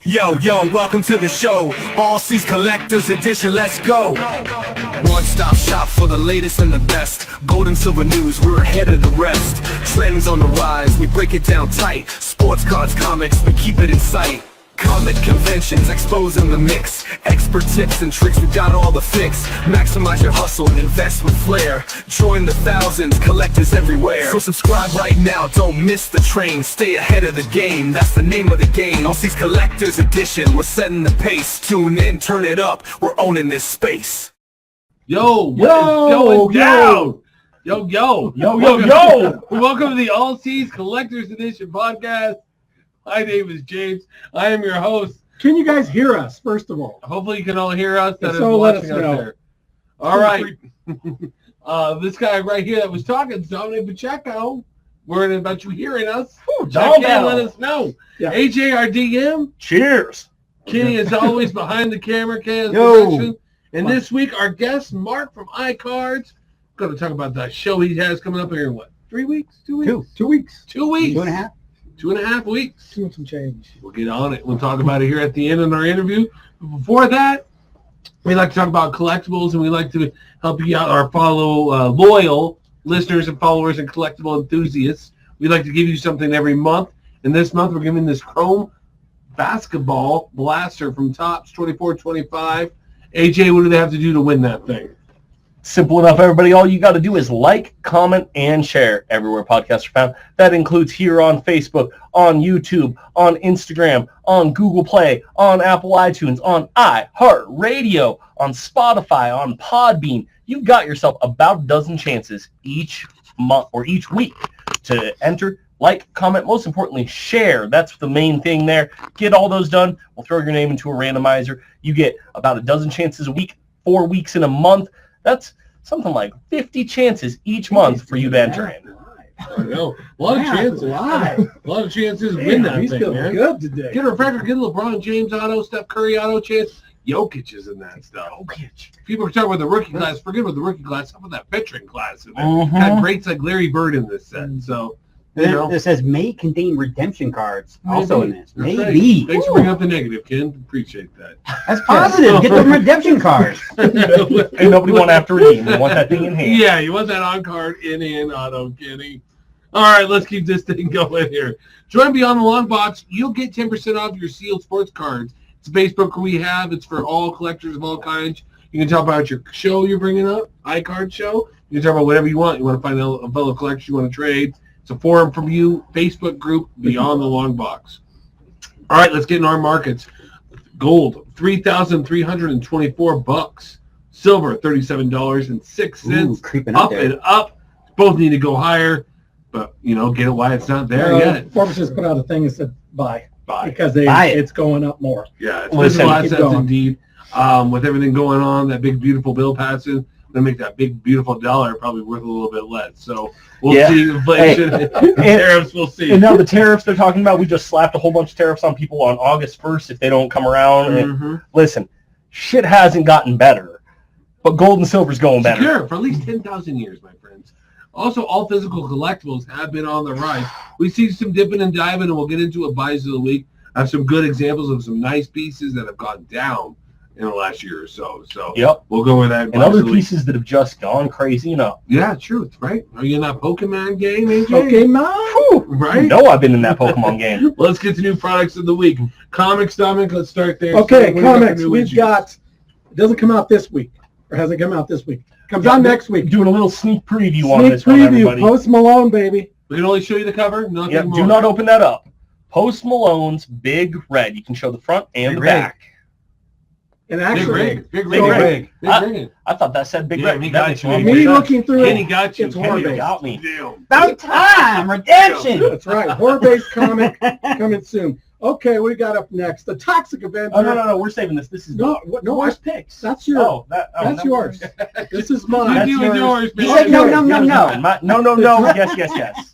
Yo, welcome to the show. All Seas Collectors Edition, let's go. One-stop shop for the latest and the best. Gold and silver news, we're ahead of the rest. Trends on the rise, we break it down tight. Sports cards, comics, we keep it in sight. Comic conventions, exposing the mix. Expert tips and tricks, we got all the fix. Maximize your hustle and invest with flair. Join the thousands, collectors everywhere. So subscribe right now, don't miss the train. Stay ahead of the game, that's the name of the game. All Seas Collectors Edition, we're setting the pace. Tune in, turn it up, we're owning this space. Yo, what is going down? Yo. Welcome to the All Seas Collectors Edition podcast. My name is James. I am your host. Can you guys hear us, first of all? Hopefully you can all hear us. That is So let watching us out know. there. All right. This guy right here that was talking, Dominic Pacheco. Worried about you hearing us. Check in, let us know. Yeah. AJ, our DM. Cheers. Kenny is always behind the camera. Kenny's Yo. production. And this week, our guest, Mark from iCards. Going to talk about that show he has coming up here in what? 3 weeks? 2 weeks? 2 weeks. 2 weeks. 2.5. 2.5 weeks. Doing some change. We'll get on it. We'll talk about it here at the end of our interview. But before that, we like to talk about collectibles, and we like to help you out, our loyal listeners and followers and collectible enthusiasts. We like to give you something every month. And this month, we're giving this Chrome basketball blaster from Topps 2425. AJ, what do they have to do to win that thing? Simple enough, everybody. All you got to do is like, comment, and share everywhere podcasts are found. That includes here on Facebook, on YouTube, on Instagram, on Google Play, on Apple iTunes, on iHeartRadio, on Spotify, on Podbean. You've got yourself about a dozen chances each month or each week to enter, like, comment, most importantly, share. That's the main thing there. Get all those done. We'll throw your name into a randomizer. You get about a dozen chances a week, 4 weeks in a month. That's something like 50 chances each month for you to enter in. I know. A lot of chances. Live. A lot of chances to win that He's thing, feeling man. good today. Get a refractor, get a LeBron James auto, Steph Curry auto chance. Jokic is in that stuff. People are talking about the rookie class. Forget about the rookie class. How about that veteran class in there? Had greats like Larry Bird in this set. So, you know. It says may contain redemption cards also in this. That's right. Maybe. Thanks for bringing up the negative, Ken. Appreciate that. That's positive. Get them redemption cards. And nobody want to have to redeem. They want that thing in hand. Yeah, you want that on-card in-hand auto, Kenny. All right, let's keep this thing going here. Join Beyond the Long Box. You'll get 10% off your sealed sports cards. It's a Facebook we have. It's for all collectors of all kinds. You can talk about your show you're bringing up, iCard show. You can talk about whatever you want. You want to find a fellow collector you want to trade. It's a forum from you, Facebook group, Beyond the Long Box. All right, let's get in our markets. Gold, $3,324. Silver, $37.06. Ooh, creeping up there. And up. Both need to go higher, but, you know, get it why it's not there yet. Forbes just put out a thing that said buy. Buy. Because Buy it. it's going up more. Yeah, it's Listen, physical keep assets going. indeed. With everything going on, that big, beautiful bill passing, going to make that big, beautiful dollar probably worth a little bit less. So we'll see inflation, tariffs, we'll see. And now the tariffs they're talking about, we just slapped a whole bunch of tariffs on people on August 1st if they don't come around. And listen, shit hasn't gotten better, but gold and silver's going better. Secure for at least 10,000 years, my friends. Also, all physical collectibles have been on the rise. We see some dipping and diving, and we'll get into it buys of the week. I have some good examples of some nice pieces that have gone down in the last year or so. So Yep. we'll go with that. And other pieces that have just gone crazy, you know. Yeah, truth, right? Are you in that Pokemon game, AJ? Pokemon. Right? You know I've been in that Pokemon game. Let's get to new products of the week. Comics, Dominic, let's start there. Okay, So, what do you got for comics. new We've issues? got, it doesn't come out this week. Or hasn't come out this week. Comes out next week. Doing a little sneak preview on Sneak this one, preview. everybody. Post Malone, baby. We can only show you the cover, nothing Yep, more. do not open that up. Post Malone's Big Red. You can show the front and Big the Red. back. And Big actually, rig. Big Big rig. rig. Big rig. I thought that said Big Yeah, Red. he That got makes you. more me sense. looking through Kenny it, got you. it's Kenny horror-based. got me. Damn. About time. Redemption. That's right. Horror-based comic coming soon. Okay, what do we got up next? The Toxic Avenger. Oh, no. We're saving this. This is No, what- no, worst picks. That's your. Oh, That's no. yours. This is You mine. That's do with yours, He man. said no. No. Yes.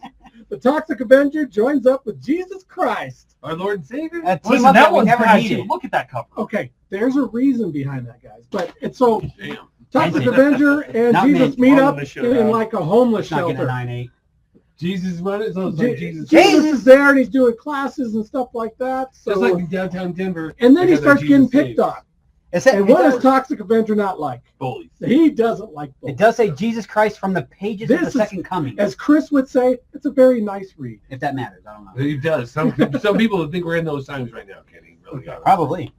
The Toxic Avenger joins up with Jesus Christ. Our Lord and Savior? A team Listen, up that that we one's never bad needed. too. Look at that cover. Okay, there's a reason behind that, guys. But it's so Damn. Toxic Avenger and Not Jesus me. meet I'm up gonna show in that. like a homeless Not getting a shelter. 9-8. Jesus running. So it's like Jesus. Jesus is there and he's doing classes and stuff like that. So, Just like in downtown Denver. and then they he got their starts getting Jesus picked stage. on. It said- And it what does- does Toxic Avenger not like? Bullies. He doesn't like bullies. It does say Jesus Christ from the pages of This the is- Second Coming. As Chris would say, it's a very nice read. If that matters, I don't know. He does. Some people think we're in those times right now, Kenny. Really honest. Probably.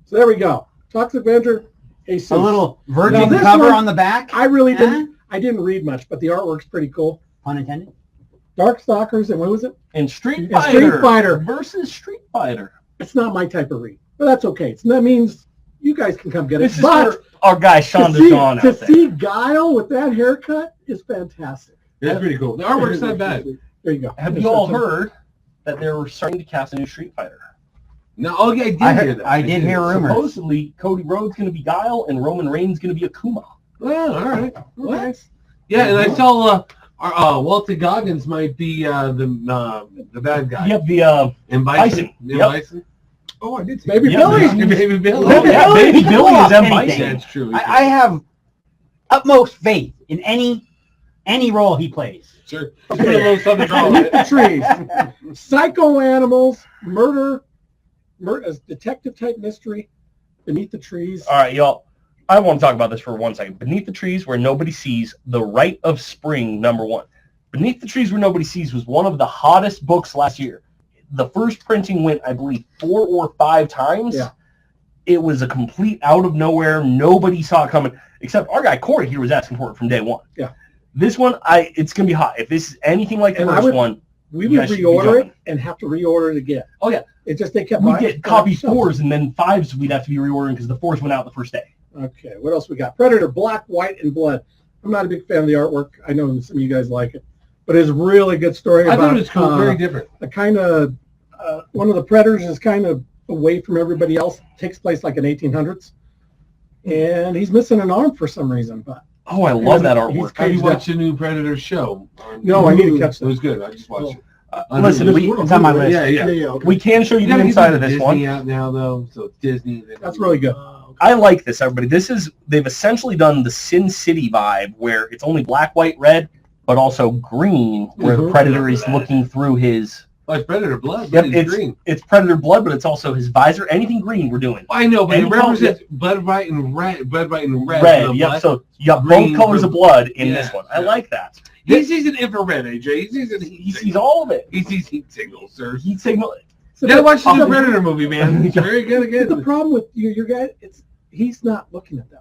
So there we go. Toxic Avenger, Jesus. A little virgin Now this cover one- on the back. I really Huh? didn't read much, but the artwork's pretty cool. Pun intended. Darkstalkers and what was it? And Street And Fighter. Street Fighter. versus Street Fighter. It's not my type of read, but that's okay. That means you guys can come get it. This is But for our guy Sean to see, DeJohn to out there. see Guile with that haircut is fantastic. That's pretty cool. The artwork's not bad. There you go. Have you all heard that they were starting to cast a new Street Fighter? No, oh yeah, I did I hear heard- that. I did hear rumors. Supposedly, Cody Rhodes going to be Guile and Roman Reigns going to be Akuma. Well, all right. What? Yeah, and I saw Walter Goggins might be the bad guy. Yep, the And Bison. Bison. Yeah, Yep. Bison. Oh, I did see Baby Yeah, Billy. man. Baby Bill. Baby oh, yeah, Billy Baby can Billy pull is off M. anything. Bison. That's true. I have utmost faith in any role he plays. Sure. Put a little Southern drawl in it. Trees. Psycho animals, murder, detective type mystery, Beneath the Trees. All right, y'all. I want to talk about this for 1 second. Beneath the Trees Where Nobody Sees, The Rite of Spring, #1. Beneath the Trees Where Nobody Sees was one of the hottest books last year. The first printing went, I believe, 4 or 5 times. Yeah. It was a complete out of nowhere. Nobody saw it coming, except our guy Corey here was asking for it from day one. Yeah. This one, it's going to be hot. If this is anything like the And I first would- one, We You would guys should be reorder jumping. it and have to reorder it again. Oh, yeah. It just, they kept we buying get it. copy 4s, and then 5s we'd have to be reordering because the 4s went out the first day. Okay, what else we got? Predator, Black, White, and Blood. I'm not a big fan of the artwork. I know some of you guys like it. But it's a really good story I about thought it was cool. Very different. a kind of, one of the Predators is kind of away from everybody else. Takes place like in 1800s. And he's missing an arm for some reason. But Oh, I love that He's- artwork. Have you He's watched the new Predator show? No, I need to catch It that. was good. I just watched it. Listen, It's on my list. Yeah, yeah. okay. We can show you You the gotta inside get of this Disney one. out now, though, so it's Disney. That's really good. I like this, everybody. They've essentially done the Sin City vibe where it's only black, white, red, but also green, where the Mhm. Predator is looking through his... Oh, it's Predator Blood. Yep, But it's green. it's Predator blood, but it's also his visor. Anything green we're doing. I know, but it Any color- represents blood, white, and red. Blood, white, and red. Red, The yep. black- So you got green, both colors of blood in this yeah, one. I yeah. like that. He sees an infrared, AJ. He sees an He heat sees signal. all of it. He sees heat signals, sir. Heat signal. You gotta watch the new Oh. Predator movie, man. It's very good But the again. problem with your guy, he's not looking at them.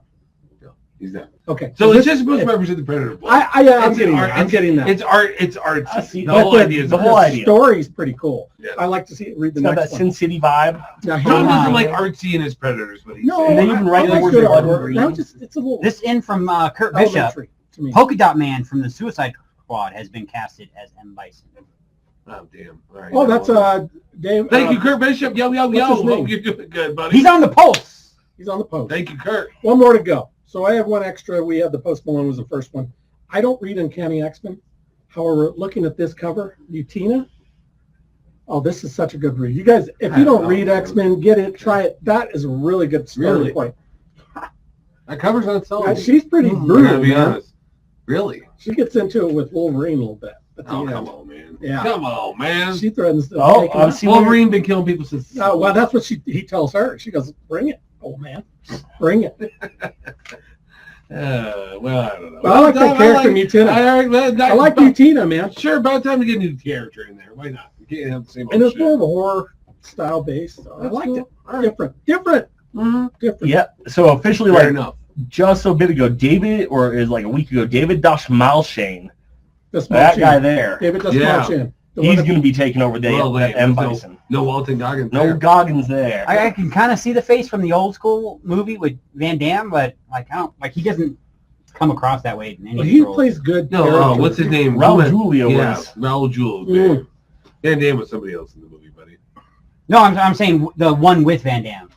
He's not. Okay. So it's this- just supposed to represent the Predator blood. I'm It's getting art- that. I'm getting that. It's art. It's art. I see. The But whole idea is the art. whole idea. story's pretty cool. Yeah. I like to see read the It's got that next one. Sin City vibe. Now, John here- doesn't like artsy in his Predators, but he's No, And they even write I the like word good blood artwork. green. Now it's a little This in from Kurt Bishop. elementary to me. Polka Dot Man from the Suicide Squad has been casted as M. Bison. Oh damn! All right. Oh, that's Dave. Thank you, Kurt Bishop. Yo, yo, what's yo. his name? Hope you're doing good, buddy. He's on the pulse. He's on the post. Thank you, Kurt. One more to go. So I have one extra. We have the Post Malone was the first one. I don't read Uncanny X-Men. However, looking at this cover, Utina. Oh, this is such a good read. You guys, if you don't read X-Men, get it, try it. That is a really good starting Really? point. That cover's not selling. me. She's pretty I gotta brutal, be man. honest. Really? She gets into it with Wolverine a little bit. At the Oh, end. come on, man. Yeah. Come on, man. She threatens to Oh, take him I'm out. seeing Wolverine been killing people since. Oh, well, that's what he tells her. She goes, "Bring it, old man, bring it." Well, I don't know. But I like that character, Mutina. I like Utina, man. Sure, about time to get a new character in there. Why not? You can't have the same old And it's shit. more of a horror style base. So I That's liked cool. it. All right. Different. Mhm. Different. Yeah. So officially, Fair like enough. just a bit ago, David, or is like a week ago, David Dashmalshane, This that guy there, David Yeah. Dastmalchian. he's going to be taking over the Well, that wait, M. there's Bison. No Walton Goggins. No there. Goggins there. I can kind of see the face from the old school movie with Van Damme, but like I don't like he doesn't come across that way in any Well, he role. plays good. No, characters. what's his name? Raul Ruben. Julia Yeah, was. Raul Julia. Mm. Van Damme was somebody else in the movie, buddy. No, I'm saying the one with Van Damme,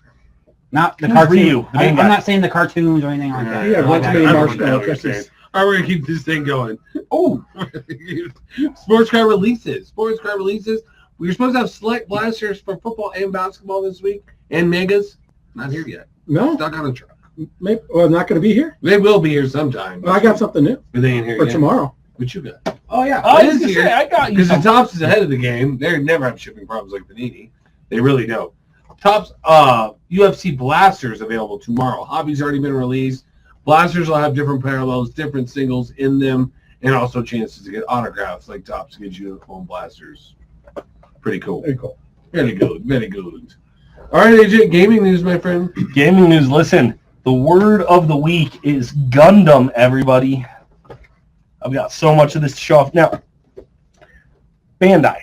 not the Who's cartoon. Ryu, the main I'm guy? not saying the cartoons or anything like that. Yeah, I one like too many that. marshmallow what you're kisses. saying. All right, we're gonna keep this thing going. Oh, Sports car releases. Sports car releases. We were supposed to have select blasters for football and basketball this week, and megas. Not here yet. No, Stuck on a truck. maybe. Well, not going to be here. They will be here sometime. Well, I got something new But they ain't here for yet. tomorrow. What you got? Oh yeah. I It was is gonna here. say, I got you Because the some. Tops is ahead of the game. They never have shipping problems like Panini. They really don't. Tops, UFC Blasters available tomorrow. Hobby's already been released. Blasters will have different parallels, different singles in them, and also chances to get autographs like Tops gives you the phone Blasters. Pretty cool. Very cool. Very good. Very good. All right, AJ, gaming news, my friend. Gaming news. Listen, the word of the week is Gundam, everybody. I've got so much of this to show off. Now, Bandai.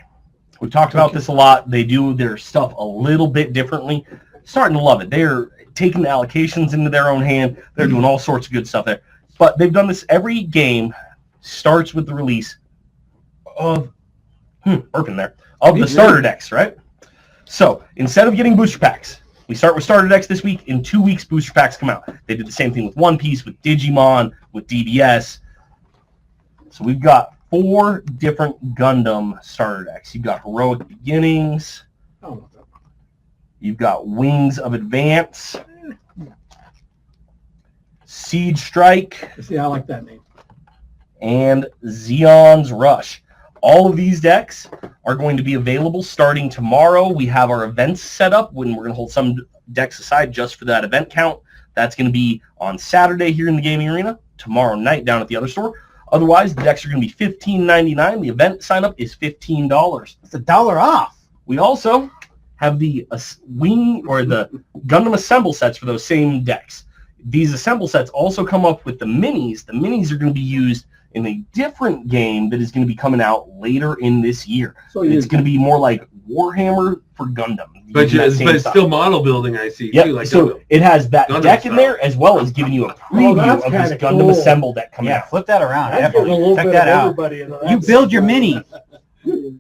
We've talked about this a lot. They do their stuff a little bit differently. Starting to love it. They're taking the allocations into their own hand. They're doing all sorts of good stuff there. But they've done this every game starts with the release of the starter decks, right? So instead of getting booster packs, we start with starter decks this week. In 2 weeks, booster packs come out. They did the same thing with One Piece, with Digimon, with DBS. So we've got 4 different Gundam starter decks. You've got Heroic Beginnings. Oh, You've got Wings of Advance. Siege Strike. see, I like that name. And Zeon's Rush. All of these decks are going to be available starting tomorrow. We have our events set up when we're going to hold some decks aside just for that event count. That's going to be on Saturday here in the gaming arena, tomorrow night down at the other store. Otherwise, the decks are going to be $15.99. The event sign-up is $15. It's $1 off. We also have the wing or the Gundam Assemble sets for those same decks. These Assemble sets also come up with the minis. The minis are going to be used in a different game that is going to be coming out later in this year. So It's going to be more like Warhammer for Gundam. But using that same it's style. still model building, I see, Yep. too. Like So Gundam. it has that Gundam deck in style. there as well as giving you a preview that's of this kinda Gundam cool. Assemble deck coming Yeah, out. flip that around. That's getting a Definitely little check bit that of out. everybody into that. You build your mini.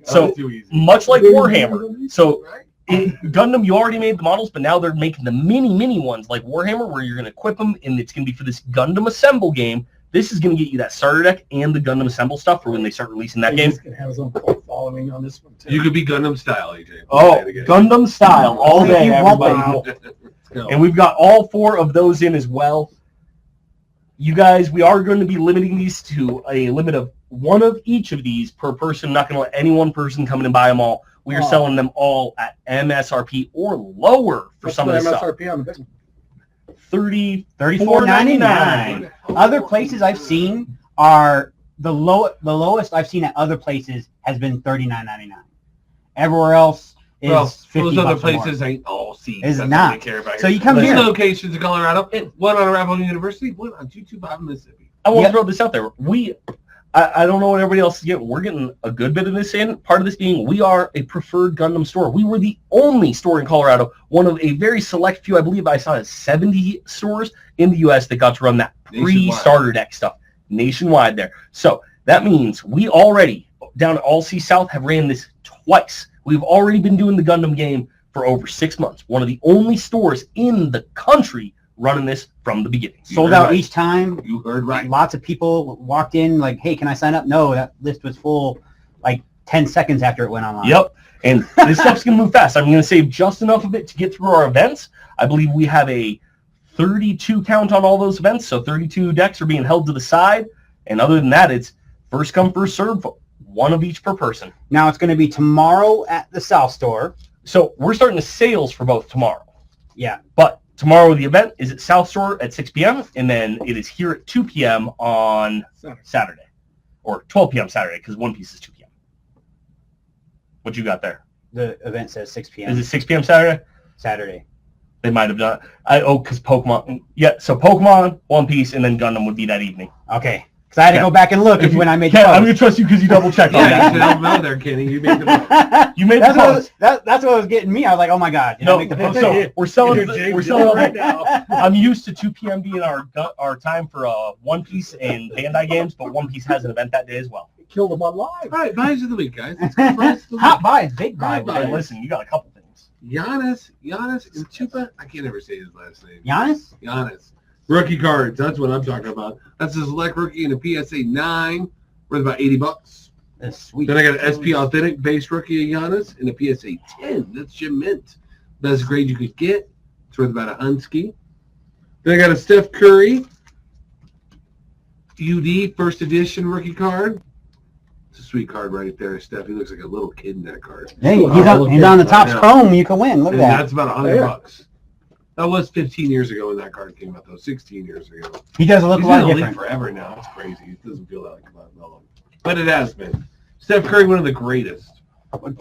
So too easy. much like Warhammer. So in Gundam, you already made the models, but now they're making the mini ones like Warhammer, where you're going to equip them, and it's going to be for this Gundam Assemble game. This is going to get you that starter deck and the Gundam Assemble stuff for when they start releasing that game. He's going to have his own cult following on this one, too. You could be Gundam style, AJ. Oh, Say it again. Gundam style all If day, you want everybody. that. Let's go. And we've got all 4 of those in as well. You guys, we are going to be limiting these to a limit of 1 of each of these per person. Not going to let any one person come in and buy them all. We are Oh. selling them all at MSRP or lower for What's some the of this stuff. MSRP on the big one? $34.99. Other places I've seen are the lowest I've seen at other places has been $39.99. Everywhere else is Well, 50 those other bucks or more. places ain't all seeds. Is That's not. what we care about. So you come There's here. locations in Colorado. One on Arapahoe University. One on 225 Mississippi. I want Yeah. to throw this out there. I don't know what everybody else is getting. We're getting a good bit of this in. Part of this being we are a preferred Gundam store. We were the only store in Colorado, one of a very select few, I believe I saw 70 stores in the U.S. that got to run that free Nationwide. starter deck stuff nationwide there. So that means we already, down at All Sea South, have ran this twice. We've already been doing the Gundam game for over 6 months. One of the only stores in the country running this from the beginning. Sold heard out right. each time. You heard right. Lots of people walked in like, hey, can I sign up? No, that list was full like 10 seconds after it went online. Yep. And this stuff's going to move fast. I'm going to save just enough of it to get through our events. I believe we have a 32 count on all those events, so 32 decks are being held to the side. And other than that, it's first come, first serve, 1 of each per person. Now it's going to be tomorrow at the South Store. So we're starting the sales for both tomorrow. Yeah. But tomorrow the event is at South Store at 6 p.m. and then it is here at 2 p.m. on Saturday. Or 12 p.m. Saturday, because One Piece is 2 p.m. What you got there? The event says 6 p.m. Is it 6 p.m. Saturday? Saturday. They might have done it. Because Pokemon. Yeah, so Pokemon, One Piece, and then Gundam would be that evening. Okay. Because I had to go back and look If you- when I made the Ken, I'm going post. to trust you because you double-checked on Yeah, you should that. help him out there, Kenny. You made the You made the That's what, post. that's what was getting me. I was like, oh my God. Did I No, make the post? so we're selling. We're selling right now. I'm used to 2 p.m. being our time for One Piece and Bandai games, but One Piece has an event that day as well. Killed him on live. All right, buys of the week, guys. Let's go buys of the Hot week. buys, big buys. Hot buys. Hey, listen, you got a couple things. Giannis Antetokounmpo. I can't ever say his last name. Giannis? Giannis. Rookie cards. That's what I'm talking about. That's a select rookie in a PSA 9, worth about $80. That's sweet. Then I got an SP Authentic base rookie of Giannis in a PSA 10. That's Jim Mint. Best grade you could get. It's worth about a Hunsky. Then I got a Steph Curry UD first edition rookie card. It's a sweet card right there, Steph. He looks like a little kid in that card. Hey, he's on the top Yeah. chrome. You can win. Look And at that. that's about $100. Yeah. That was 15 years ago when that card came out, though. 16 years ago. He does look He's a lot been in the league different. forever now. It's crazy. It doesn't feel like that long. But it has been. Steph Curry, one of the greatest.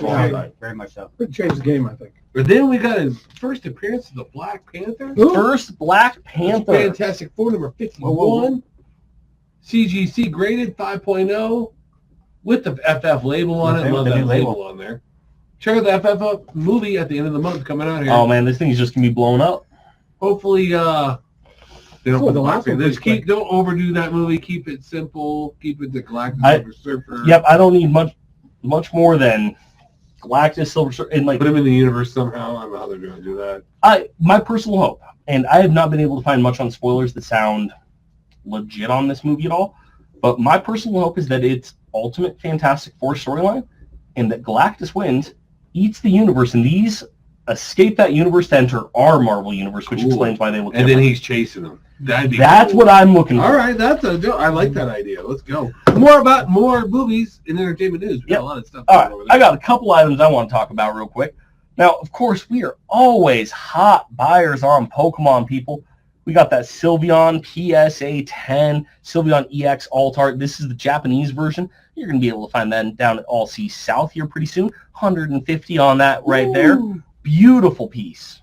Yeah. Very much so. It changed the game, I think. But then we got his first appearance of the Black Panther. Ooh. First Black Panther. Fantastic Four, number 51. Whoa. CGC graded 5.0 with the FF label on Okay, it. Love with the that new label label. on there. Check out the FF movie at the end of the month coming out here. Oh man, this thing's just gonna be blown up. Hopefully, they don't Oh, put the Black last one Panther. was quick. Don't overdo that movie. Keep it simple. Keep it the Galactic I- Silver Surfer. Yep, I don't need much more than Galactus, Silver Surfer, and like Put him in the universe somehow. I don't know how they're going to do that. my personal hope, and I have not been able to find much on spoilers that sound legit on this movie at all, but my personal hope is that it's Ultimate Fantastic Four storyline, and that Galactus wins, eats the universe, and these escape that universe to enter our Marvel universe, which Cool. explains why they look And then different. he's chasing them. That'd be That's cool. what I'm looking for. All right, I like that idea. Let's go. More movies and entertainment news. We got Yep. a lot of stuff All going right, over I there. got a couple items I want to talk about real quick. Now, of course, we are always hot buyers on Pokemon, people. We got that Sylveon PSA 10, Sylveon EX Alt Art. This is the Japanese version. You're going to be able to find that down at All Seas South here pretty soon. 150 on that right there. Beautiful piece.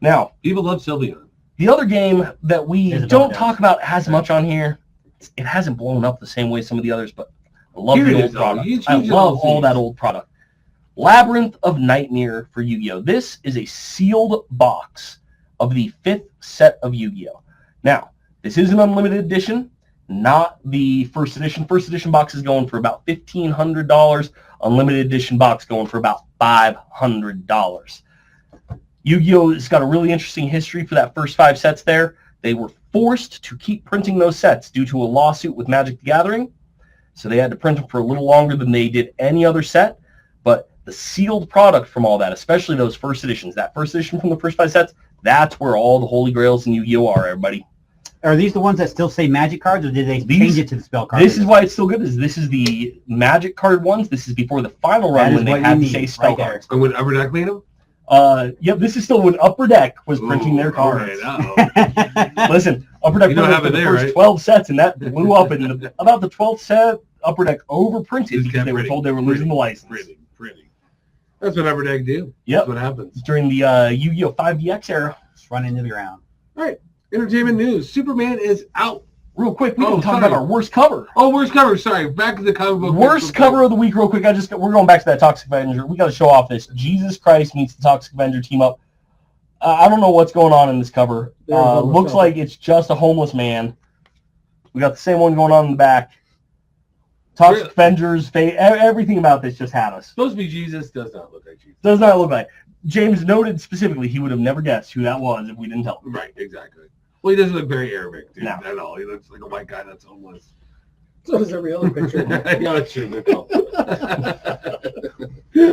Now, People love Sylveon. the other game that we Isabel don't does. talk about as much on here, it hasn't blown up the same way some of the others, but I love Here it the is, old though. product. You I choose your love own all that things. old product. Labyrinth of Nightmare for Yu-Gi-Oh! This is a sealed box of the 5th set of Yu-Gi-Oh! Now, this is an unlimited edition, not the first edition. First edition box is going for about $1,500. Unlimited edition box going for about $500. Yu-Gi-Oh! has got a really interesting history for that first 5 sets there. They were forced to keep printing those sets due to a lawsuit with Magic the Gathering. So they had to print them for a little longer than they did any other set. But the sealed product from all that, especially those first editions, that first edition from the first 5 sets, that's where all the holy grails in Yu-Gi-Oh! Are, everybody. Are these the ones that still say magic cards, or did they These- change it to the spell cards? This is why it's still good. This is the Magic card ones. This is before the final That run is when they what had you to say need, spell right there. cards. And when Upper Deck made them? Yep, this is still when Upper Deck was printing their cards. All right, uh-oh. Listen, Upper Deck You don't printed have for it the there, first right? 12 sets, and that blew up. And about the 12th set, Upper Deck overprinted Just because kept they were printing, told they were losing the license. Pretty. That's what Upper Deck do. Yep, That's what happens. during the Yu-Gi-Oh! 5DX era. Just run into the ground. All right. Entertainment news. Superman is out. Real quick, we Oh, can talk sorry. about our worst cover. Oh, worst cover. Sorry. Back to the comic book. Worst cover of the week, real quick. We're going back to that Toxic Avenger. We got to show off this. Jesus Christ meets the Toxic Avenger team up. I don't know what's going on in this cover. There's a homeless Looks cover. like it's just a homeless man. We got the same one going on in the back. Toxic Really? Avengers, everything about this just had us. Supposed to be Jesus. Does not look like Jesus. Does not look like. James noted specifically he would have never guessed who that was if we didn't tell him. Right. Exactly. Well, he doesn't look very Arabic, dude, No. at all. He looks like a white guy that's homeless. So does every other picture. Yeah, that's true. Good call.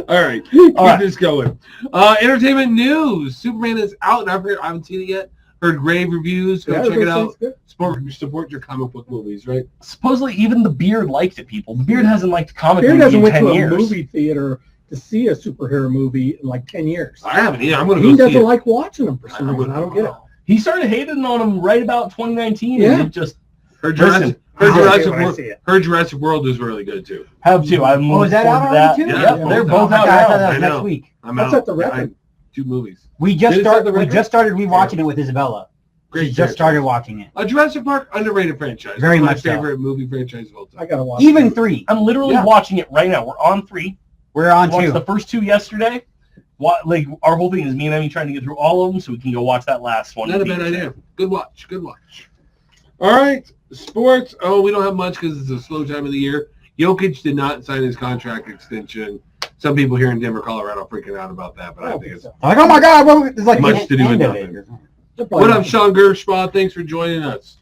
All right. Keep All right. this going. Entertainment news. Superman is out. I haven't seen it yet. Heard rave reviews. Go Yeah, check it everything's out. good. Support your comic book movies, right? Supposedly even the Beard liked it, people. The Beard hasn't liked a comic Beard movie hasn't in went 10 to a years. movie theater to see a superhero movie in like 10 years. I haven't either. I'm going to He go see doesn't it. like watching them for some reason. I don't get it. He started hating on him right about 2019, Yeah. and it just Her Listen, Jurassic World is really good too. have to. I'm Oh, looking is that forward out to that. already too? Yep, Yeah, they're both both out. out I thought that now. was I next know. week. I'm That's out. at the Record. 2 movies. We just Did it start the started. We record? just started rewatching it with Isabella. Great She just started watching it. Jurassic Park, underrated franchise. Very One of much my so. favorite movie franchise of all time. I gotta watch. Even it. 3. I'm literally Yeah. watching it right now. We're on 3. We're on Watched 2. the first 2 yesterday. Like our whole thing is me and Emmy trying to get through all of them so we can go watch that last one. Not a bad idea. Good watch. All right, sports. Oh, we don't have much because it's a slow time of the year. Jokic did not sign his contract extension. Some people here in Denver, Colorado, are freaking out about that, but I think it's. Like, oh my God, what, it's like Much the to do with end of nothing. it. They're probably What up, Sean Gershbaugh? Thanks for joining us.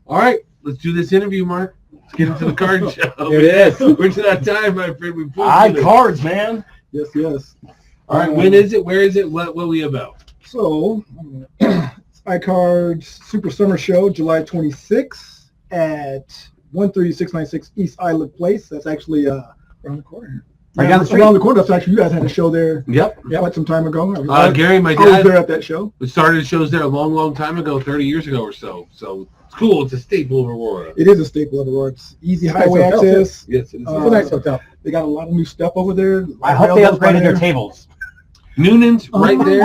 All right, let's do this interview, Mark. Let's get into the card show. It is. We're to that time, my friend. We Cards, man. Yes, yes. All right, when is it? Where is it? What we about? So, it's iCards Super Summer Show, July 26th at 13696 East Island Place. That's actually around the corner. Right down the street. Around the corner. That's actually, you guys had a show there Yep. quite some time ago. Gary, my I was dad, there at that show. we started shows there a long, long time ago, 30 years ago or so. So it's cool. It's a staple of Aurora. It is a staple of Aurora. It's easy Nice highway hotel, too. access. Yes, it is. It's a nice hotel. They got a lot of new stuff over there. I hope they upgraded their tables. Noonan's right there.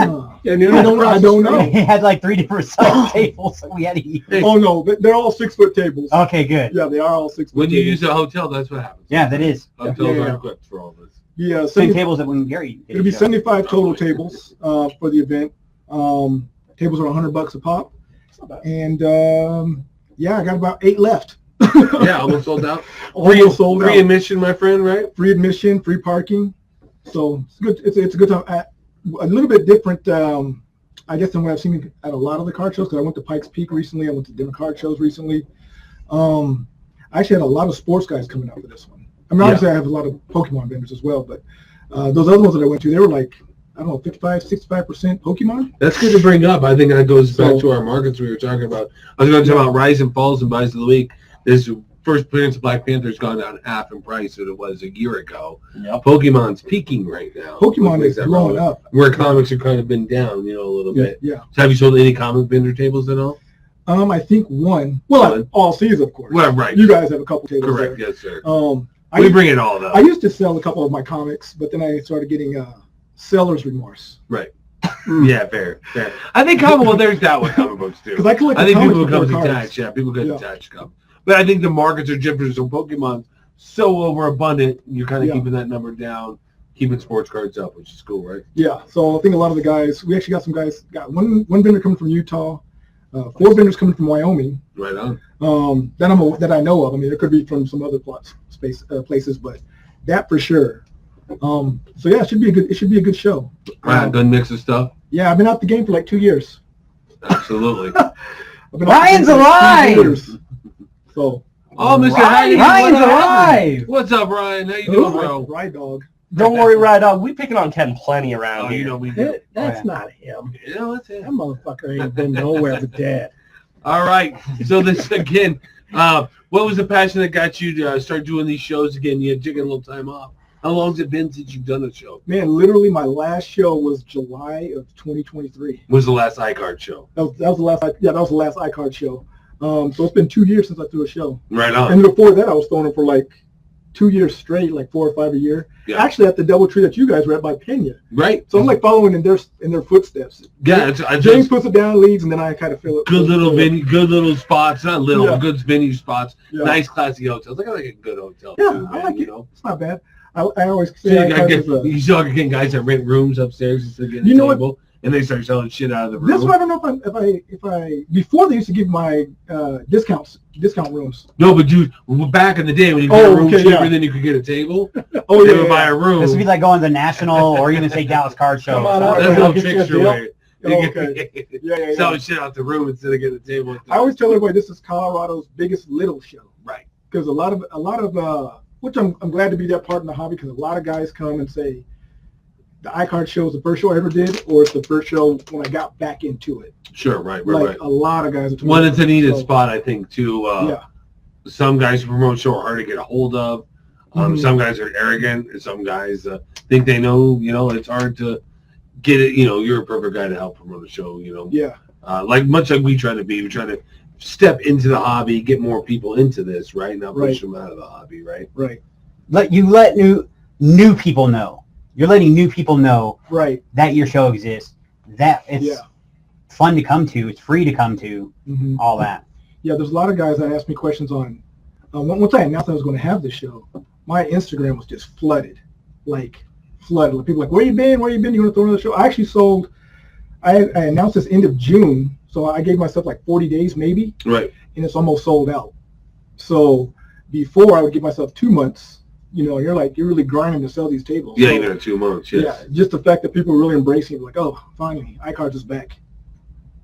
Yeah, I don't know. It had like 3 different size tables, so we had to eat. Oh no, they're all 6-foot tables. Okay, good. Yeah, they are all 6-foot. When you tables. use a hotel, that's what happens. Yeah, that is. Hotels Yeah. are equipped for all this. Yeah, Same tables that when Gary did It'll be the show. 75 total tables for the event. Tables are $100 a pop, and yeah, I got about 8 left. Yeah, almost sold out. Almost sold Free out. admission, my friend, right? Free admission, free parking. So it's good. It's a good time. A little bit different, I guess, than what I've seen at a lot of the card shows. Because I went to Pikes Peak recently. I went to different card shows recently. I actually had a lot of sports guys coming out for this one. I mean, obviously I have a lot of Pokemon vendors as well, but those other ones that I went to, they were like, I don't know, 55, 65% Pokemon. That's good to bring up. I think that goes back So- to our markets we were talking about. I was going to talk about Rise and Falls and Buys of the Week. This first appearance of Black Panther's gone down half in price than it was a year ago. Yep. Pokemon's peaking right now. Pokemon Which is makes that blowing relevant. up. Where comics have kind of been down, a little Yeah, bit. yeah. So have you sold any comic vendor tables at all? I think one. Well, One. all C's, of course. Well, right. You guys have a couple tables Correct. there. Yes, sir. I We bring it all though. I used to sell a couple of my comics, but then I started getting seller's remorse. Yeah, fair. I think there's that with comic books too. Because I collect I think comics people before become cards. detached. Yeah, people get Yeah. detached. But I think the markets are different. So Pokemon's so overabundant, you're kind of Yeah. keeping that number down, keeping sports cards up, which is cool, right? Yeah, so I think a lot of the guys, we actually got some guys, got one vendor coming from Utah, 4 vendors coming from Wyoming, Right on. that I know of. I mean, there could be from some other places, but that for sure. So yeah, it should be a good show. Right, good mix of stuff. Yeah, I've been out the game for like 2 years. Absolutely. I've been Ryan's out the game for like 2 alive! years. So Oh, Mr. Heidi, Ryan's what up? alive! What's up, Ryan? How you doing, bro? Ride Dog. Don't worry, Ride Dog. We picking on Ken plenty around Oh, here. you know we do. That's not him. Yeah, that's it. That motherfucker ain't been nowhere but dead. All right. So this again, what was the passion that got you to start doing these shows again? You had taken a little time off. How long's it been since you've done a show? Man, literally my last show was July of 2023. Was the last iCard show? That was the last. Yeah, that was the last iCard show. So it's been 2 years since I threw a show. Right on. And before that, I was throwing them for like 2 years straight, like 4 or 5 a year. Yeah. Actually, at the DoubleTree that you guys were at by Pena. Right. So I'm like following in their footsteps. Yeah, it's James puts it down, leads, and then I kind of fill it. good little venue, good little spots. Not little, Yeah. but good venue spots. Yeah. Nice, classy hotels. I like a good hotel Yeah, too, I man. like You it. know. It's not bad. I always So say you, iCard is a- you still getting guys that rent rooms upstairs instead of getting You a know what? table, and they start selling shit out of the room. That's why I don't know if I before they used to give my discount rooms. No, but dude, back in the day when you get Oh, a room okay, cheaper yeah. than you could get a table, Oh they yeah, would buy a room. This would be like going to the National or even say Dallas Card Show. Come on out. That's I'll how get you a tricks your deal. way. Oh, okay. Yeah. Selling shit out the room instead of getting a table. I always tell everybody this is Colorado's biggest little show. Right. Because a lot of which I'm glad to be that part in the hobby, because a lot of guys come and say the iCard show is the first show I ever did, or it's the first show when I got back into it. Sure, right. A lot of guys are One, it's a needed So, spot, I think, too. Yeah. Some guys who promote show are hard to get a hold of. Mhm. Some guys are arrogant, and some guys think they know. It's hard to get it. You're a perfect guy to help promote a show. Yeah. Much like we try to be. We try to step into the hobby, get more people into this, right? Not push them out of the hobby, right? Right. Let new people know. You're letting new people know Right. that your show exists. That it's Yeah. fun to come to. It's free to come to. Mm-hmm. All that. Yeah, there's a lot of guys that ask me questions on. Once I announced I was going to have this show, my Instagram was just flooded. Like people like, where you been? Where you been? You want to throw another show? I actually sold. I announced this end of June, so I gave myself like 40 days maybe, Right. and it's almost sold out. So before I would give myself 2 months. You're really grinding to sell these tables. Yeah, So, even at 2 months. Yes. yeah, just the fact that people were really embracing it, like, oh, finally, iCards is back.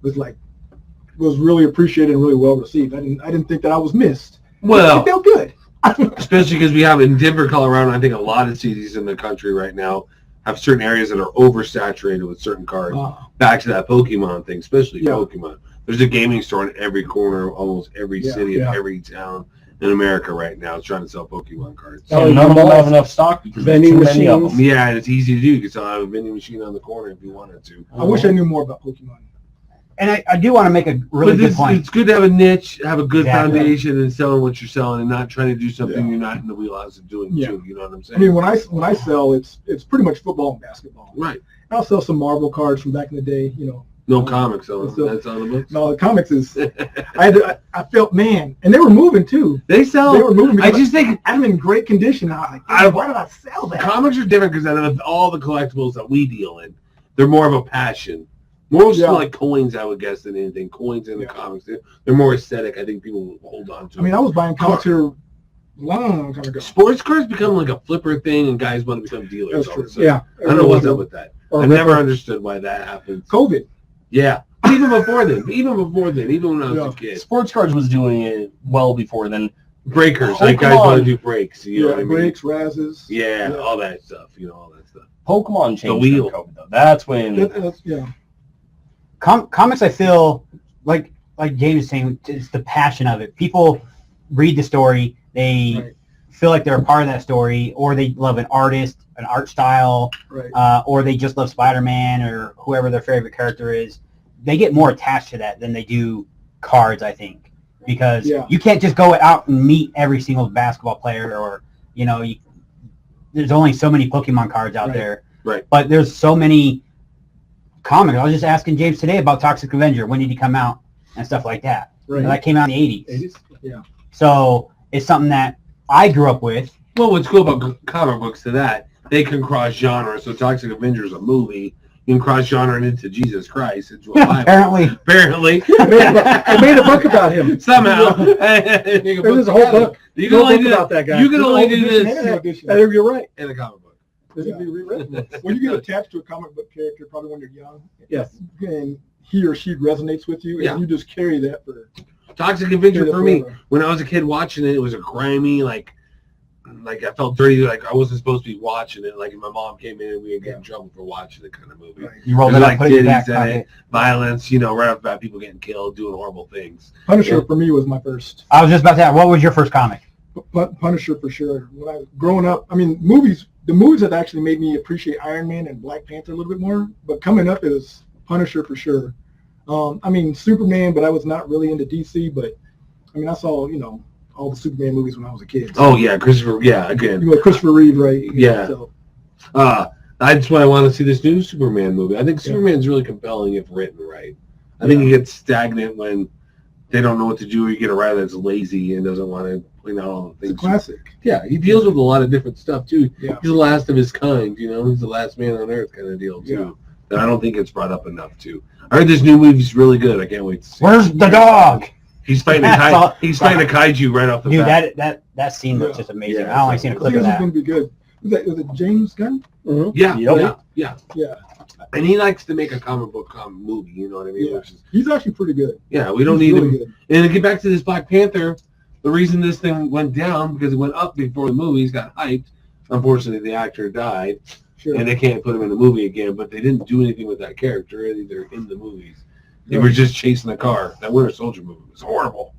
Was really appreciated and really well received. I didn't think that I was missed. Well, It felt good. especially because we have in Denver, Colorado, I think a lot of cities in the country right now have certain areas that are oversaturated with certain cards. Back to that Pokemon thing, especially Yeah. Pokemon. There's a gaming store in every corner, almost every Yeah, city yeah. of every town. in America right now is trying to sell Pokemon cards. Oh, And none of them malls, have enough stock because there's vending too many of machines. them. Yeah, and it's easy to do. You can still have a vending machine on the corner if you wanted to. I wish I knew more about Pokemon. And I do want to make a really But good point. it's good to have a niche, have a good Exactly. foundation, and selling what you're selling, and not trying to do something Yeah. you're not in the wheelhouse of doing Yeah. too. You know what I'm I saying? mean, when I sell, it's pretty much football and basketball. Right. I'll sell some Marvel cards from back in the day. No comics on So- that's on the books. No, the comics is. I felt, man, and they were moving too. They They sell. were moving. I because just think I had them in great condition. I was like, I- why did I sell that? comics are different because out of all the collectibles that we deal in, they're more of a passion. More so Yeah. like coins, I would guess, than anything. Coins in the Yeah. comics, they're more aesthetic. I think people will hold on to. I mean, I was buying comics here long time ago. Sports cards become like a flipper thing, and guys want to become dealers. That's all true. of a sudden. Yeah. I don't know what's up with that. Or I've never Ripper. understood why that happens. COVID. Yeah, even before then, even when I was Yeah. a kid. Sports cards was doing it well before then. Breakers, like guys Pokemon. want to do breaks. You know Yeah, what I mean? breaks, razzes. Yeah, all that stuff. All that stuff. Pokemon changed wheel. during COVID though. That's when Yeah. Comics, I feel like James is saying, it's the passion of it. People read the story, they Right. feel like they're a part of that story, or they love an artist, an art style, Right. or they just love Spider-Man or whoever their favorite character is. They get more attached to that than they do cards, I think, because Yeah. you can't just go out and meet every single basketball player, or there's only so many Pokemon cards out Right. there. Right. But there's so many comics. I was just asking James today about Toxic Avenger. When did he come out and stuff like that? Right. And that came out in the 80s. 80s? Yeah. So it's something that I grew up with. Well, what's cool about comic books to that, they can cross genre. So Toxic Avenger is a movie. You can cross genre into Jesus Christ. Into a Bible. Apparently. Apparently. I made a book about him. Somehow. There's a whole book. You can Whole only book do about that guy. You can only There's do a whole this edition. You're right. in a comic book. This would be rewritten. When you get attached to a comic book character, probably when you're young, Yes. and he or she resonates with you, Yeah. and you just carry that for Toxic Avenger carry that for me, forever. when I was a kid watching it, it was a grimy, like I felt dirty, like I wasn't supposed to be watching it. Like if my mom came in and we would get in trouble for watching the kind of movie. Right. You rolled There's it up, like put it in your back titties in it, pocket. violence, right off the bat, people getting killed, doing horrible things. Punisher. Yeah. For me, was my first. I was just about to ask, what was your first comic? Punisher for sure. When I was growing up, I mean, the movies that actually made me appreciate Iron Man and Black Panther a little bit more. But coming up, it was Punisher for sure. I mean, Superman, but I was not really into DC. But I mean, I saw all the Superman movies when I was a kid. Oh yeah, Christopher. Yeah, again. Christopher Reeve, right? Yeah. So, That's why I want to see this new Superman movie. I think Yeah. Superman's really compelling if written right. I think it gets stagnant when they don't know what to do, or you get a writer that's lazy and doesn't want to point out all the it's a things. classic. Yeah, he deals with a lot of different stuff too. Yeah. He's the last of his kind, He's the last man on earth kind of deal too. Yeah. And I don't think it's brought up enough too. I heard this new movie's really good. I can't wait to see Where's it. the dog? He's fighting a That's all- he's fighting a kaiju right off the Dude, bat. that scene looks Yeah. just amazing. Yeah, I only seen a I clip think of this is that. going to be good. Was it James Gunn? Yeah, Yep. yeah. Yeah. And he likes to make a comic book movie, you know what I mean? Yeah. Which is, He's actually pretty good. yeah, we don't He's need really him. good. And to get back to this Black Panther, the reason this thing went down because it went up before the movies got hyped. Unfortunately, the actor died, Sure. and they can't put him in the movie again. But they didn't do anything with that character either in the movies. They Right. were just chasing the car. That Winter Soldier movie was horrible.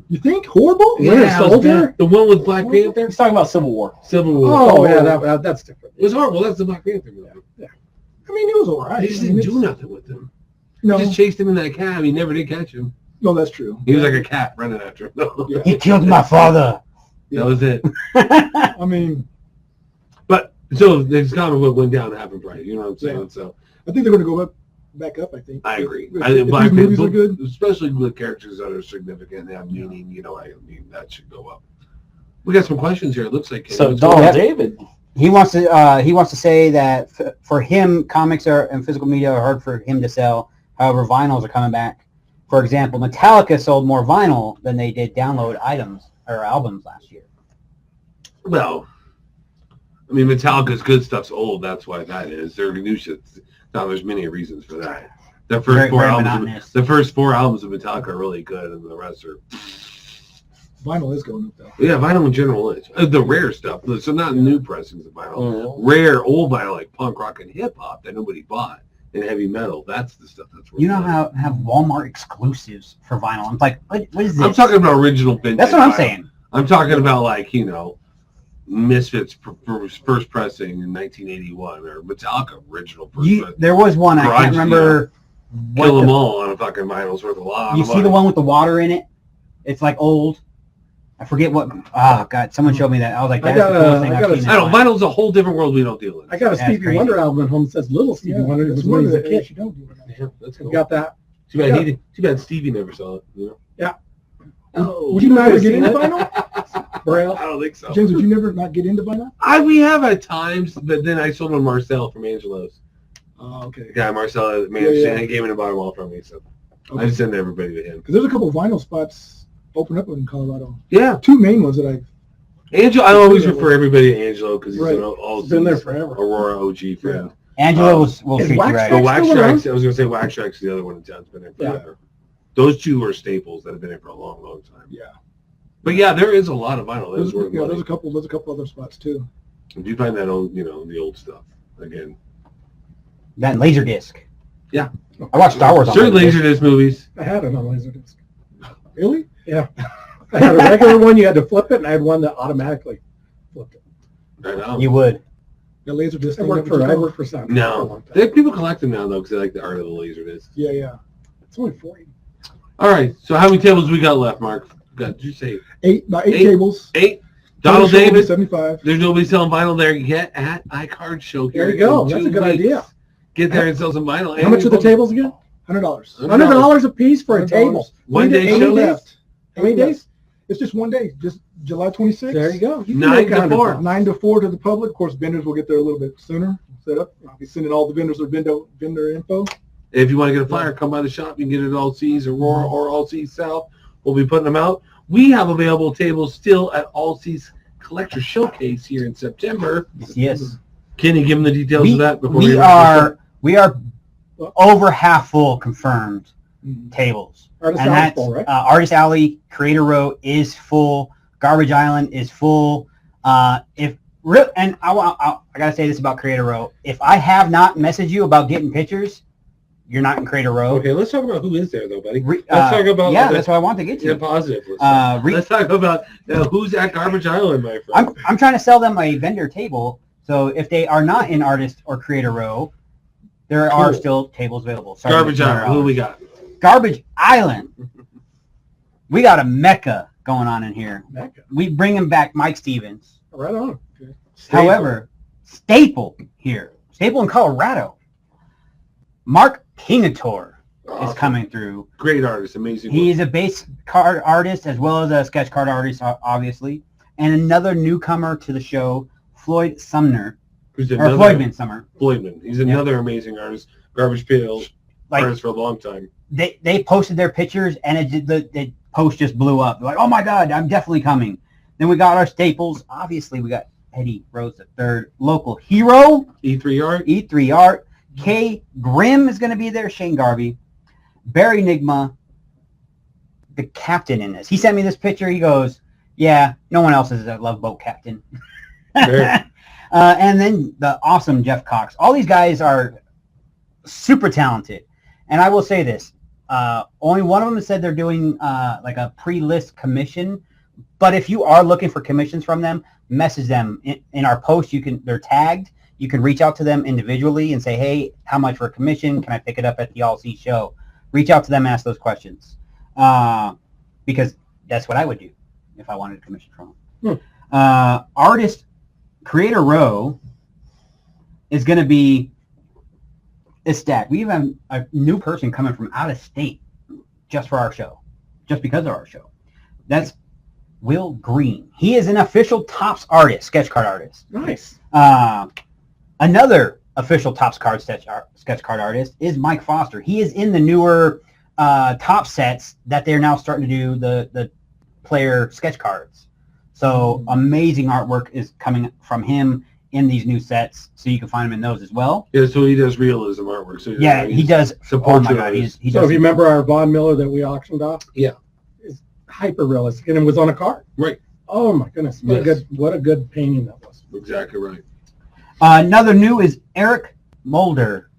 You think horrible? Winter it was Soldier? bad. The one with Black Panther, He's talking about Civil War. Civil War. Oh, yeah, that's different. It was horrible. That's the Black Panther movie. I mean, it was all right. They just I mean, didn't do it's- nothing with him. No, He just chased him in that cab. He never did catch him. no, that's true. He was like a cat running after him. No. Yeah. He killed my father. That was it. I mean, But so this comic book went down half a price. You know what I'm saying? Yeah. So I think they're going to go back up. I think. I agree. If, I think if Black these movies are Panther, good. especially with characters that are significant and have meaning. I mean that should go up. We got some questions here. It looks like So what's Donald going on? David. He wants to say that for him, comics and physical media are hard for him to sell. However, vinyls are coming back. For example, Metallica sold more vinyl than they did download items or albums last year. Well, I mean Metallica's good stuff's old. That's why that is. Their new shit's now. There's many reasons for that. The first Very- four very albums. monotonous. The first 4 albums of Metallica are really good, and the rest are Vinyl is going up though. yeah. Vinyl in general is the rare stuff. So not new pressings of vinyl. Mhm. Rare old vinyl like punk rock and hip hop that nobody bought, and heavy metal. That's the stuff that's worth You know money. how have Walmart exclusives for vinyl? I'm like, what is this? I'm talking about original vintage. That's what I'm vinyl. saying. I'm talking about like, Misfits first pressing in 1981 or Metallica original first pressing. There was one, I Garage can't remember. Kill them all on a fucking vinyl's worth a lot. You see the one with the water in it? It's like old. I forget what. Oh God! Someone showed me that. I was like, I "That's got the a- coolest thing I I've got a- seen." in I a don't. while. Vinyl's a whole different world we don't deal in. I got a That's Stevie crazy. Wonder album at home that says Little Stevie Wonder. It was when he was a kid. You don't do it. Yeah, that's cool. You got that? Too bad Yeah. he did. Too bad Stevie never saw it. Would you never get into Seen vinyl? Braille. I don't think so. James, would you never not get into vinyl? We have at times, but then I sold him Marcel from Angelo's. Oh, okay. The guy Marcel managed Yeah. and he gave me the bottom wall from me, so I Okay. just send everybody to him. Because there's a couple of vinyl spots open up in Colorado. Yeah, Two main ones that I. Angelo. I always refer everybody to Angelo because he's Right. an all He's been there forever. Aurora OG friend. Angela will Is treat you Wax right. The Trax Wax still around? Tracks. I was going to say Wax Tracks is the other one in town. It's been there forever. Those two are staples that have been there for a long, long time. Yeah. But yeah, there is a lot of vinyl. There's, There's worth yeah, money. there's a couple other spots too. If you find that old, the old stuff again. That Laserdisc. Yeah. I watched Star Wars on Certain Laserdisc. Laserdisc movies. I had it on Laserdisc. Really? I had a regular one. You had to flip it, and I had one that automatically flipped it. Right now. You would. The Laserdisc. I thing worked that we for took over? Sound for a No, long time. they have people collect them now though because they like the art of the Laserdisc. Yeah, yeah. It's only 40. All right, so how many tables we got left, Mark? Did you say About eight Eight. tables. 8? Donald Total show will be Davis. 75. There's nobody selling vinyl there yet at iCard Show here. There you go. in That's 2 a good weeks. idea. Get there and sell some vinyl. How much are the tables again? $100. $100 a piece for a $100. table. One day Eight show days? left. How many days? It's just one day. Just July 26th. There you go. You can 9 make to 100 4. bucks. 9 to 4 to the public. Of course, vendors will get there a little bit sooner. Set up. I'll be sending all the vendors their vendor info. If you want to get a flyer, come by the shop. You can get it at All Seas Aurora or All Seas South. We'll be putting them out. We have available tables still at All Seas Collector Showcase here in September. Yes. Kenny, give them the details of that before we wrap are over half full confirmed tables. Artist And Alley's that's full, right? Artist Alley, Creator Row is full. Garbage Island is full. And I gotta say this about Creator Row. If I have not messaged you about getting pictures, you're not in Creator Row. Okay, let's talk about who is there though, buddy. Let's talk about that's what I want to get Yeah, to. positive. Let's talk about who's at Garbage Island, my friend. I'm trying to sell them a vendor table. So if they are not in Artist or Creator Row, there are Cool. still tables available. Starting Garbage at Island. Who $200. we got? Garbage Island. We got a mecca going on in here. Mecca. We bringing back Mike Stevens. Right on. However, Staple here, Staple in Colorado. Mark Pingator is Awesome. coming through. Great artist, amazing. He is a base card artist as well as a sketch card artist, obviously. And another newcomer to the show, Floyd Sumner, Who's or another Floydman Sumner. Floydman. He's another amazing artist. Garbage Pail Like artist for a long time. they posted their pictures and the post just blew up. They're like, oh my God, I'm definitely coming. Then we got our staples. Obviously, we got Eddie Rose III, local hero, E3 art. E3 Art. Kay Grimm is going to be there. Shane Garvey. Barry Nigma, the captain in this. He sent me this picture. He goes, yeah, no one else is a Love Boat captain. There. And then the awesome Jeff Cox. All these guys are super talented. And I will say this. Only one of them said they're doing like a pre-list commission. But if you are looking for commissions from them, message them. In our post, they're tagged. You can reach out to them individually and say, hey, how much for a commission? Can I pick it up at the All See show? Reach out to them and ask those questions. Because that's what I would do if I wanted a commission from them. Artist Creator Row is going to be ecstatic. We even have a new person coming from out of state just for our show, just because of our show. That's Will Green. He is an official Topps artist, sketch card artist. Nice. Another official Topps card sketch card artist is Mike Foster. He is in the newer top sets that they're now starting to do the player sketch cards. So amazing artwork is coming from him in these new sets, so you can find him in those as well. Yeah, so he does realism artwork. So Yeah, he does. Oh support my God, he So does. if you remember our Von Miller that we auctioned off? Yeah. It's hyper realistic, and it was on a card. Right. Oh my goodness. What Yes. a good painting that was. Exactly right. Another new is Eric Mulder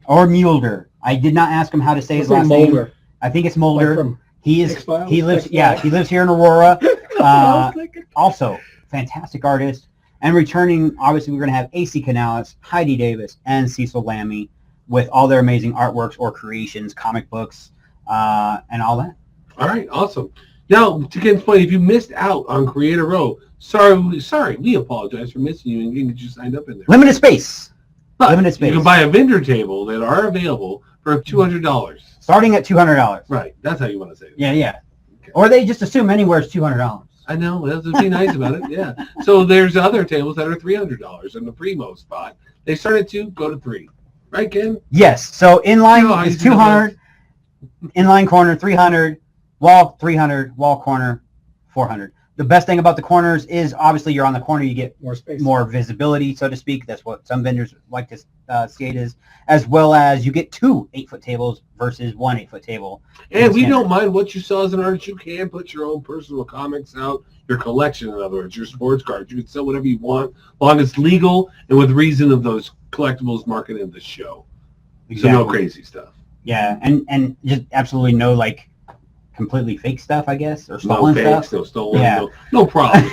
or Mulder. I did not ask him how to say his last name. Mulder. I think it's Like Mulder. from He is. X-Files? He lives. X-Files. Yeah, he lives here in Aurora. Also, fantastic artist. And returning, obviously, we're going to have AC Canales, Heidi Davis, and Cecil Lammy with all their amazing artworks or creations, comic books, and all that. All right, awesome. Now, to Ken's point, if you missed out on Creator Row, sorry, we apologize for missing you and getting you signed up in there. Limited space. But Limited space. you can buy a vendor table that are available for $200. Starting at $200. Right, that's how you want to say it. Yeah. Or they just assume anywhere is $200. I know, that's be nice about it, yeah. So there's other tables that are $300 in the primo spot. They start at 2, go to 3. Right, Ken? Yes. So inline Oh, I is see the 200, inline corner 300, wall 300, wall corner 400. The best thing about the corners is obviously you're on the corner, you get More space. more visibility, so to speak. That's what some vendors like to skate as well as you get 2 8-foot tables versus 1 8-foot table. And we Standard. don't mind what you sell as an artist. You can put your own personal comics out, your collection, in other words, your sports cards. You can sell whatever you want, as long as it's legal and with reason of those collectibles marketed in the show. So no crazy stuff. Yeah, and just absolutely no like completely fake stuff, I guess, or No stolen fakes, stuff. no stolen, Yeah. no problem.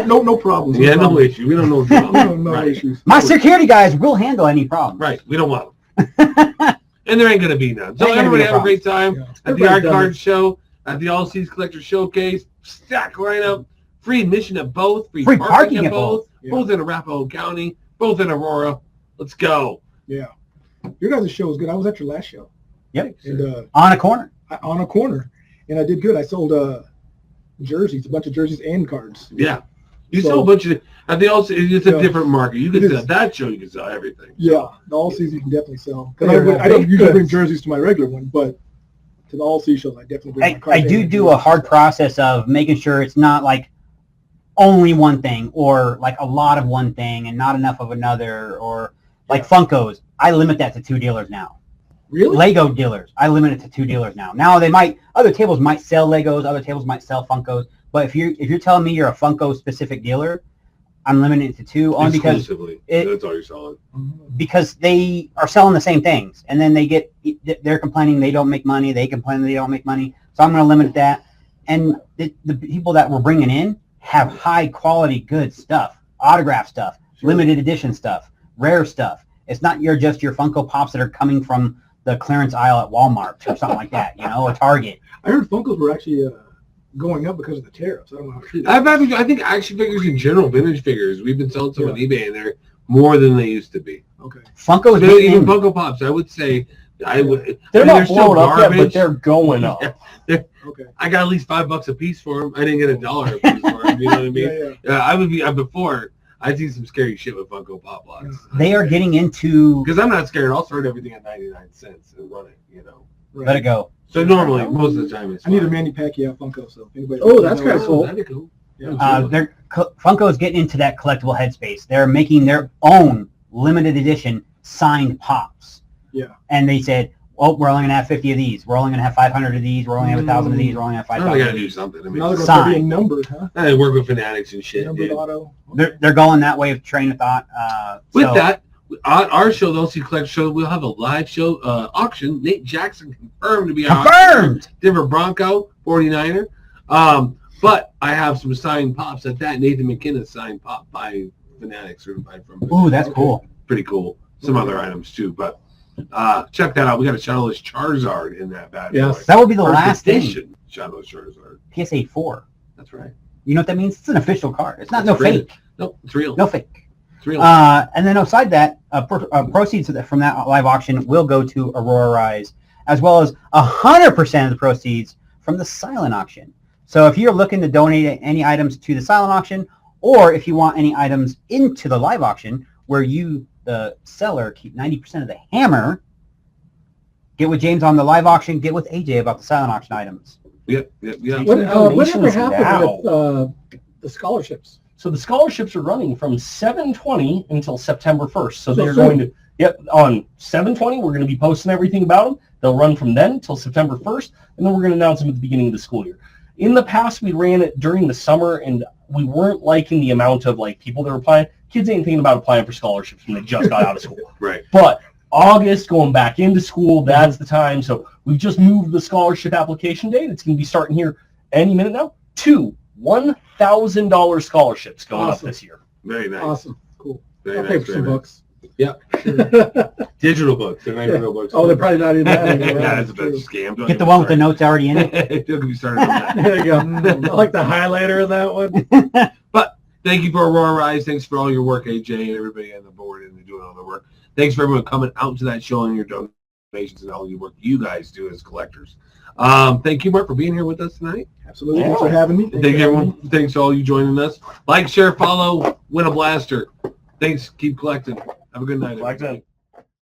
No problems. Yeah, no issue. We don't know drama. No Right. issues. My security guys will handle any problem. Right. We don't want them. And there ain't going to be none. So Ain't gonna everybody be no have a great time Yeah. at the Everybody's Art done Card it. Show, at the All Seas Collector Showcase, stack lineup, free admission at both, free Free parking at both, Yeah. both in Arapahoe County, both in Aurora. Let's go. Yeah. Your guys' show was good. I was at your last show. Yep. And On a corner. on a corner. And I did good. I sold jerseys, a bunch of jerseys and cards. Yeah. You So- sell a bunch of, at the All Seas, it's a Yeah. different market. You can It sell is. that show, you can sell everything. Yeah. The all season you can definitely sell. 'Cause Yeah, I don't baked usually bring goods. jerseys to my regular one, but to the all season shows I definitely bring my I cards. do and do a jerseys. hard process of making sure it's not like only one thing or like a lot of one thing and not enough of another or like Funkos. I limit that to 2 dealers now. Really? Lego dealers, I limit it to 2 dealers now. Now other tables might sell Legos, other tables might sell Funkos, but if you're telling me you're a Funko specific dealer, I'm limiting it to 2 only Exclusively. it- That's all you're selling. because they are selling the same things and then they're complaining they don't make money, they complain they don't make money, so I'm going to limit that. And the people that we're bringing in have high quality good stuff, autograph stuff, limited edition stuff, rare stuff. It's not just your Funko Pops that are coming from the clearance aisle at Walmart or something like that, or Target. I heard Funkos were actually going up because of the tariffs. I don't know how true that I think action figures in general, vintage figures, we've been selling some on eBay and they're more than they used to be. is. Okay. Funko is So getting even in. Funko Pops, I would say, They're mean, not still blowing up yet, but garbage. they're going up. Okay. I got at least $5 a piece for them. I didn't get $1 a piece for them. You know what I mean? Yeah. I would be before. I'd seen some scary shit with Funko Pop blocks. They are getting into Because I'm not scared. I'll start everything at 99 cents and run it. Right. let it go. So normally, most of the time, it's I need a fine. Manny Pacquiao Funko. So if anybody Oh, that's knows- kinda cool. That'd be cool. Yeah. Funko is getting into that collectible headspace. They're making their own limited edition signed pops. Yeah. And they said, "Oh, we're only going to have 50 of these. We're only going to have 500 of these. We're only going to have 1,000 of these. We're only going to have Now they 5,000 got of to do these." something. I Now mean, they're going to be Signed. numbered, huh? they work with Fanatics and shit. Numbered Dude. auto. They're going that way of train of thought. With So- that, on our show, the LC Collector Show, we'll have a live show auction. Nate Jackson confirmed to be our Confirmed! Denver Bronco 49er. But I have some signed pops at that. Nathan McKinnon signed pop by Fanatics, certified from Ooh, that's Okay. cool. pretty cool. Some other items too, but check that out. We got a Shadowless Charizard in that bad Yes. boy. That would be the First last thing. edition Shadowless Charizard. PSA 4. That's right. You know what that means? It's an official card. It's not That's no great. fake. Nope, it's real. No fake. It's real. And then aside that, proceeds from that live auction will go to Aurora Rise, as well as 100% of the proceeds from the silent auction. So if you're looking to donate any items to the silent auction, or if you want any items into the live auction, where you, the seller, keep 90% of the hammer, get with James on the live auction, get with AJ about the silent auction items. Yep. Whatever Donations happened now. with the scholarships? So the scholarships are running from 7/20 until September 1st. So they're soon. going to, on 7/20, we're going to be posting everything about them. They'll run from then till September 1st, and then we're going to announce them at the beginning of the school year. In the past, we ran it during the summer, and we weren't liking the amount of people that were applying. Kids ain't thinking about applying for scholarships when they just got out of school. Right. But August, going back into school, that's the time. So we've just moved the scholarship application date. It's going to be starting here any minute now to $1,000 scholarships going up Awesome. this year. Very nice. Awesome. Cool. Very I'll nice. pay for very some nice. books. Digital books. They're not even real books. Oh, they're probably not even that anymore. Yeah, that's a True. bit scam. Don't Get the even one with the start. notes already in it. Don't get me started on that. There you go. I like the highlighter of that one. Thank you for Aurora Rise. Thanks for all your work, AJ, and everybody on the board and doing all the work. Thanks for everyone coming out to that show and your donations and all your work you guys do as collectors. Thank you, Mark, for being here with us tonight. Absolutely. Thanks for having me. Thank you, everyone. Thanks to all you joining us. Like, share, follow, win a blaster. Thanks. Keep collecting. Have a good night. Like everybody. that.